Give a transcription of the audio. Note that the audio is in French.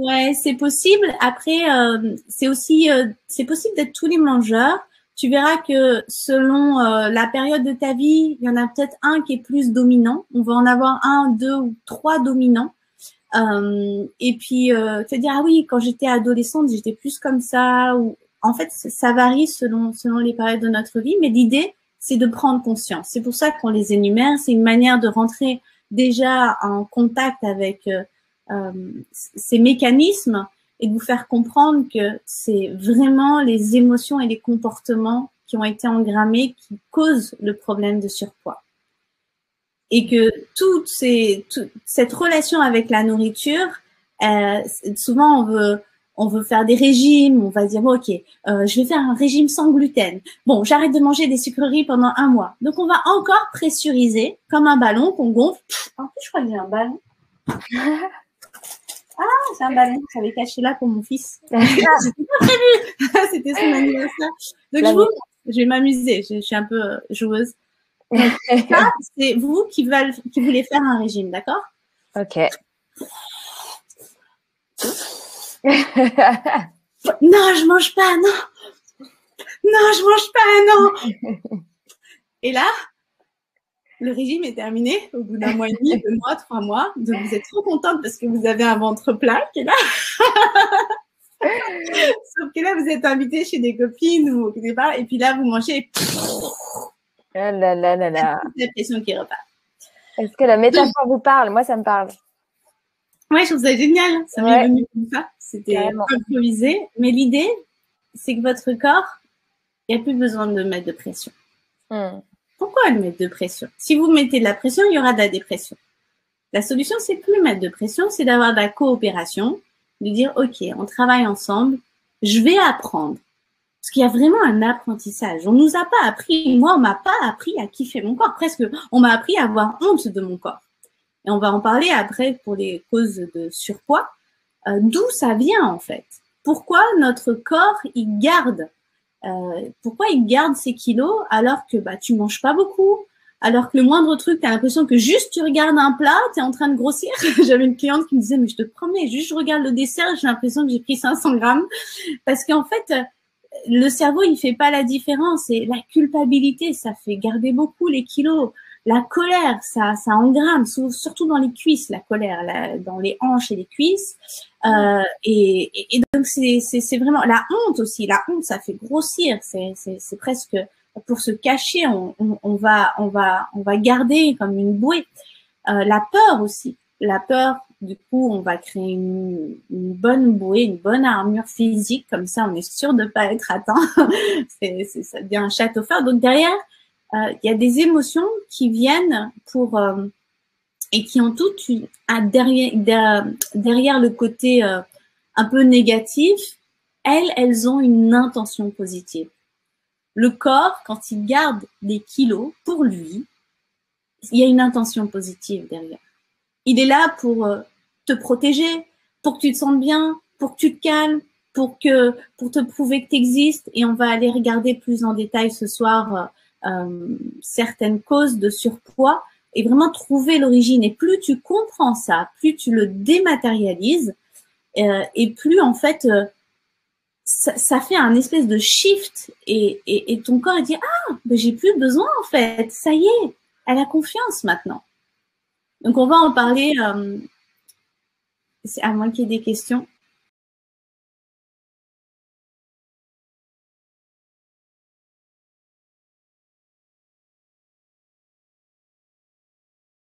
Ouais, c'est possible. Après, c'est aussi, c'est possible d'être tous les mangeurs. Tu verras que selon la période de ta vie, il y en a peut-être un qui est plus dominant. On va en avoir un, deux ou trois dominants. Et puis te dire ah oui, quand j'étais adolescente, j'étais plus comme ça. Ou en fait, ça varie selon les périodes de notre vie. Mais l'idée, c'est de prendre conscience. C'est pour ça qu'on les énumère. C'est une manière de rentrer déjà en contact avec ces mécanismes et de vous faire comprendre que c'est vraiment les émotions et les comportements qui ont été engrammés qui causent le problème de surpoids. Et que toute cette relation avec la nourriture, souvent on veut faire des régimes, on va dire ok, je vais faire un régime sans gluten. Bon, j'arrête de manger des sucreries pendant 1 mois. Donc on va encore pressuriser comme un ballon qu'on gonfle. En plus, je crois que j'ai un ballon. Ah, c'est un ballon que j'avais caché là pour mon fils. C'était pas prévu. C'était son anniversaire. Donc je vais m'amuser. Je suis un peu joueuse. Donc, ça, c'est vous qui voulez faire un régime, d'accord? Ok. Non, je mange pas, non. Non, je mange pas, non. Et là, le régime est terminé au bout d'1 mois et demi, 2 mois, 3 mois. Donc, vous êtes trop contente parce que vous avez un ventre plat qui est là. Sauf que là, vous êtes invité chez des copines ou quelque part, et puis là, vous mangez. Ah là là là là. C'est la pression qui repart. Est-ce que la métaphore vous parle? Moi, ça me parle. Ouais, je trouve ça génial. Ça m'est venu comme ça. C'était improvisé. Mais l'idée, c'est que votre corps, il n'y a plus besoin de mettre de pression. Pourquoi le mettre de pression? Si vous mettez de la pression, il y aura de la dépression. La solution, c'est plus mettre de pression, c'est d'avoir de la coopération, de dire, OK, on travaille ensemble, je vais apprendre. Parce qu'il y a vraiment un apprentissage. On nous a pas appris, moi, on m'a pas appris à kiffer mon corps. Presque, on m'a appris à avoir honte de mon corps. Et on va en parler après pour les causes de surpoids. D'où ça vient, en fait? Pourquoi notre corps, il garde ces kilos alors que tu manges pas beaucoup, alors que le moindre truc, tu as l'impression que juste tu regardes un plat, tu es en train de grossir. J'avais une cliente qui me disait, mais je te promets, juste je regarde le dessert, j'ai l'impression que j'ai pris 500 grammes. Parce qu'en fait, le cerveau, il fait pas la différence. Et la culpabilité, ça fait garder beaucoup les kilos. La colère, ça engramme, surtout dans les cuisses, la colère, dans les hanches et les cuisses. Et donc, c'est vraiment la honte aussi. La honte, ça fait grossir. C'est presque pour se cacher. On va garder comme une bouée. La peur aussi. La peur, du coup, on va créer une bonne bouée, une bonne armure physique. Comme ça, on est sûr de pas être atteint. Ça devient un château fort. Donc, derrière, il y a des émotions qui viennent et qui ont toutes derrière le côté un peu négatif, elles ont une intention positive. Le corps, quand il garde des kilos, pour lui, il y a une intention positive derrière. Il est là pour te protéger, pour que tu te sentes bien, pour que tu te calmes, pour te prouver que tu existes. Et on va aller regarder plus en détail ce soir certaines causes de surpoids et vraiment trouver l'origine. Et plus tu comprends ça, plus tu le dématérialises et plus en fait ça fait un espèce de shift et ton corps il dit ah ben j'ai plus besoin en fait, ça y est, elle a confiance maintenant. Donc on va en parler. C'est à moins qu'il y ait des questions.